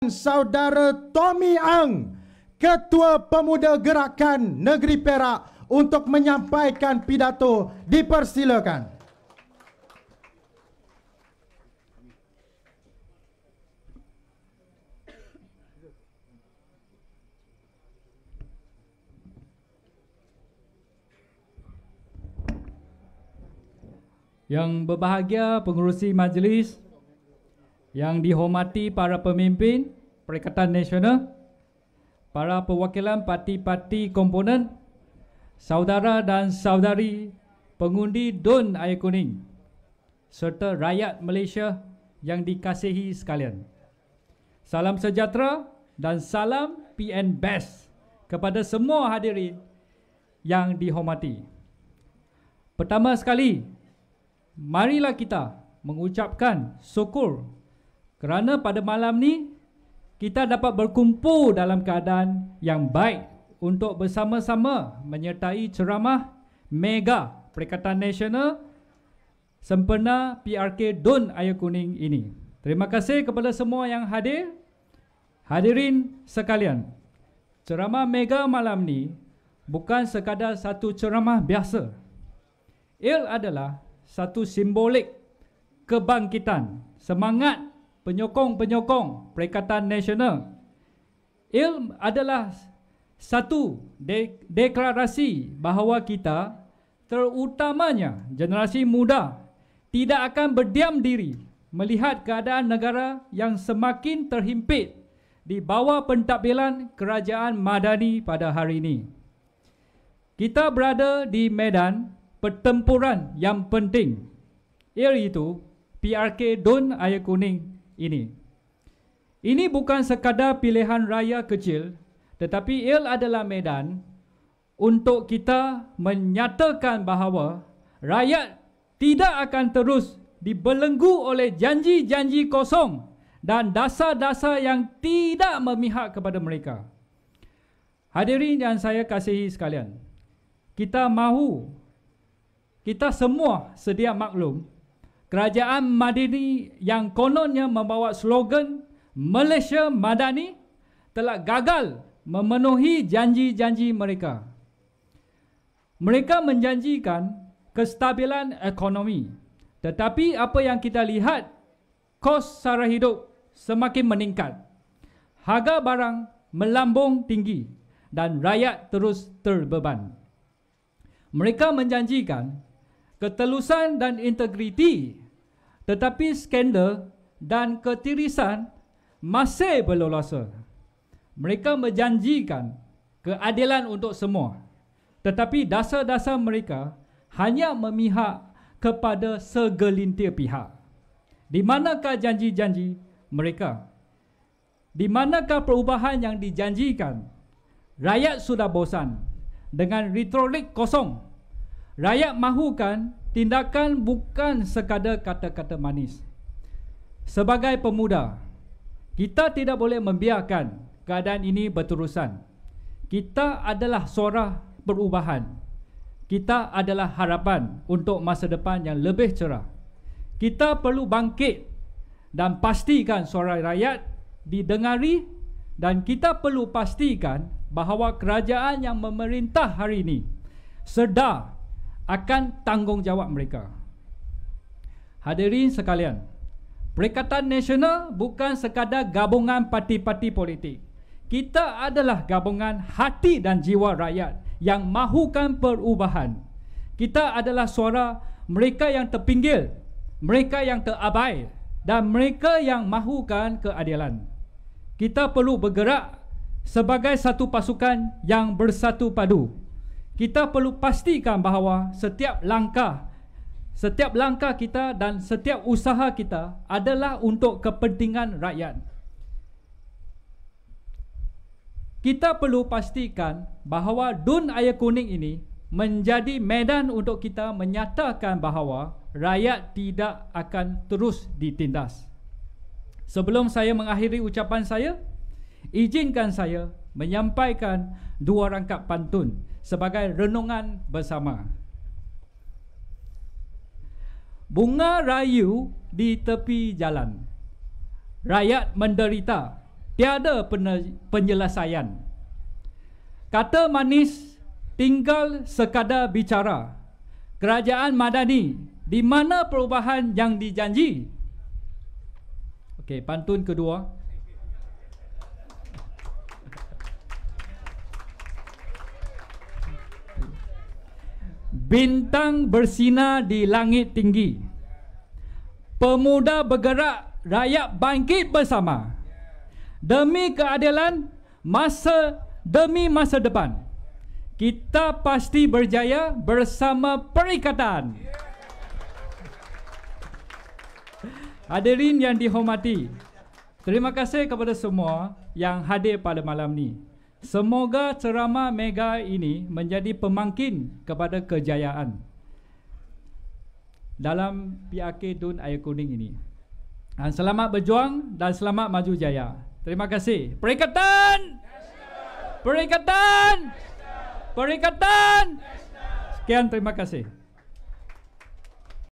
Saudara Tommy Ang, Ketua Pemuda Gerakan Negeri Perak, untuk menyampaikan pidato. Dipersilakan. Yang berbahagia pengerusi majlis, yang dihormati para pemimpin Perikatan Nasional, para perwakilan parti-parti komponen, saudara dan saudari pengundi DUN Air Kuning, serta rakyat Malaysia yang dikasihi sekalian. Salam sejahtera dan salam PN Best kepada semua hadirin yang dihormati. Pertama sekali, marilah kita mengucapkan syukur kerana pada malam ni kita dapat berkumpul dalam keadaan yang baik untuk bersama-sama menyertai ceramah mega Perikatan Nasional sempena PRK DUN Air Kuning ini. Terima kasih kepada semua yang hadir. Hadirin sekalian, ceramah mega malam ni bukan sekadar satu ceramah biasa. Ia adalah satu simbolik kebangkitan, semangat penyokong-penyokong Perikatan Nasional. Ia adalah satu deklarasi bahawa kita, terutamanya generasi muda, tidak akan berdiam diri melihat keadaan negara yang semakin terhimpit di bawah pentadbiran kerajaan Madani pada hari ini. Kita berada di medan pertempuran yang penting, iaitu PRK DUN Air Kuning ini. Ini bukan sekadar pilihan raya kecil, tetapi ia adalah medan untuk kita menyatakan bahawa rakyat tidak akan terus dibelenggu oleh janji-janji kosong dan dasar-dasar yang tidak memihak kepada mereka. Hadirin yang saya kasihi sekalian, kita semua sedia maklum, kerajaan Madani yang kononnya membawa slogan Malaysia Madani telah gagal memenuhi janji-janji mereka. Mereka menjanjikan kestabilan ekonomi, tetapi apa yang kita lihat, kos sara hidup semakin meningkat, harga barang melambung tinggi dan rakyat terus terbeban. Mereka menjanjikan ketelusan dan integriti, tetapi skandal dan ketirisan masih berleluasa. Mereka menjanjikan keadilan untuk semua, tetapi dasar-dasar mereka hanya memihak kepada segelintir pihak. Di manakah janji-janji mereka? Di manakah perubahan yang dijanjikan? Rakyat sudah bosan dengan retorik kosong. Rakyat mahukan tindakan, bukan sekadar kata-kata manis. Sebagai pemuda, kita tidak boleh membiarkan keadaan ini berterusan. Kita adalah suara perubahan. Kita adalah harapan untuk masa depan yang lebih cerah. Kita perlu bangkit dan pastikan suara rakyat didengari, dan kita perlu pastikan bahawa kerajaan yang memerintah hari ini sedar akan tanggungjawab mereka. Hadirin sekalian, Perikatan Nasional bukan sekadar gabungan parti-parti politik. Kita adalah gabungan hati dan jiwa rakyat yang mahukan perubahan. Kita adalah suara mereka yang terpinggir, mereka yang terabai, dan mereka yang mahukan keadilan. Kita perlu bergerak sebagai satu pasukan yang bersatu padu. Kita perlu pastikan bahawa setiap langkah kita dan setiap usaha kita adalah untuk kepentingan rakyat. Kita perlu pastikan bahawa DUN Air Kuning ini menjadi medan untuk kita menyatakan bahawa rakyat tidak akan terus ditindas. Sebelum saya mengakhiri ucapan saya, izinkan saya menyampaikan dua rangkap pantun sebagai renungan bersama. Bunga rayu di tepi jalan, rakyat menderita tiada penyelesaian. Kata manis tinggal sekadar bicara. Kerajaan Madani, di mana perubahan yang dijanji? Okey, pantun kedua. Bintang bersinar di langit tinggi. Pemuda bergerak, rakyat bangkit bersama. Demi keadilan, demi masa depan. Kita pasti berjaya bersama perikatan. Hadirin yang dihormati, terima kasih kepada semua yang hadir pada malam ni. Semoga ceramah mega ini menjadi pemangkin kepada kejayaan dalam PRK Dun Air Kuning ini. Dan selamat berjuang dan selamat maju jaya. Terima kasih. Perikatan! Perikatan! Perikatan! Sekian, terima kasih.